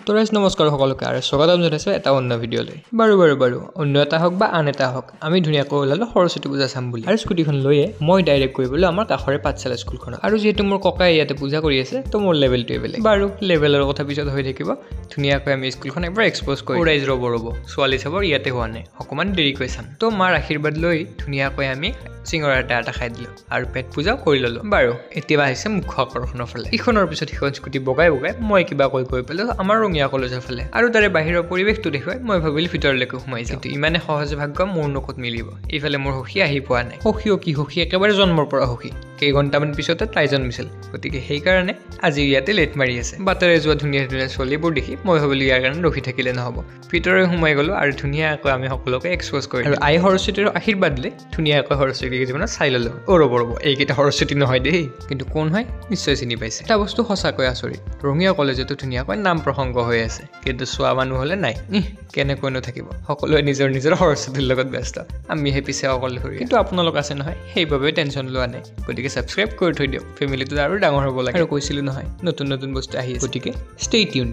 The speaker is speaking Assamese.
তো ৰাইজ নমস্কাৰ সকলোকে আৰু স্বাগতম জনাইছোঁ এটা অন্য ভিডিঅ'লৈ। বাৰু অন্য এটা হওক বা আন এটা হওক, আমি ধুনীয়াকৈ ওলালোঁ সৰস্বতী পূজা চাম বুলি। আৰু স্কুটিখন লৈয়ে মই ডাইৰেক্ট গৈ বোলো আমাৰ কাষৰে পাঠশালা স্কুলখনত। আৰু যিহেতু মোৰ ককাই ইয়াতে পূজা কৰি আছে, তো মোৰ লেভেলটোৱে বেলেগ। বাৰু লেভেলৰ কথা পিছত হৈ থাকিব, ধুনীয়াকৈ আমি স্কুলখন এবাৰ এক্সপ'জ কৰি ৰাইজ ৰ'ব ছোৱালী চাবৰ ইয়াতে হোৱা নাই, অকণমান দেৰিকৈ চাম। তো মাৰ আশীৰ্বাদ লৈ ধুনীয়াকৈ আমি চিঙৰা এটা খাই দিলোঁ আৰু পেট পূজাও কৰি ল'লোঁ। বাৰু এতিয়া আহিছে মুখ্য আকৰ্ষণৰ ফালে। ইখনৰ পিছত সিখন স্কুটি বগাই মই কিবা কৈ পেলাই আমাৰ ৰঙীয়া কলেজৰ ফালে। আৰু তাৰে বাহিৰৰ পৰিৱেশটো দেখুৱাই মই ভাবিলোঁ ভিতৰলৈকে সোমাই যাওঁ, কিন্তু ইমানে সহজে ভাগ্য মোৰ নকত মিলিব। এইফালে মোৰ সখী আহি পোৱা নাই। সখী একেবাৰে জন্মৰ পৰা সখী। কেইঘণ্টামান পিছতে তাই জন্মিছিল, গতিকে সেইকাৰণে আজি ইয়াতে লেট মাৰি আছে। বাটেৰে যোৱা ধুনীয়া ছোৱালীবোৰ দেখি মই ভাবিলোঁ ইয়াৰ কাৰণে ৰখি থাকিলে নহ'ব, ভিতৰে সোমাই গ'লোঁ আৰু ধুনীয়াকৈ আমি সকলোকে এক্সপ'জ কৰিলোঁ। আৰু আই সৰস্বতীৰ আশীৰ্বাদ লৈ ধুনীয়াকৈ সৰস্বতী কেইজনক চাই ল'লোঁ। ৰ'ব এইকেইটা সৰস্বতী নহয় দেই, কিন্তু কোন হয় নিশ্চয় চিনি পাইছে। এটা বস্তু সঁচাকৈ আচৰিত, ৰঙীয়া কলেজতো ধুনীয়াকৈ নাম প্ৰসংগ হৈ আছে, কিন্তু চোৱা মানুহ হ'লে নাই। কেনেকৈনো থাকিব, সকলোৱে নিজৰ সৰস্বতীৰ লগত ব্যস্ত, আমিহে পিছে অকলশৰীয়া। কিন্তু আপোনালোক আছে নহয়, সেইবাবে টেনশ্যন লোৱা নাই। গতিকে ছাবস্ক্ৰাইব কৰি থৈ দিয়ক, ফেমিলিটো আৰু ডাঙৰ হ'ব লাগে। আৰু কৈছিলোঁ নহয় নতুন বস্তু আহি আছে, গতিকে ষ্টে টিউন।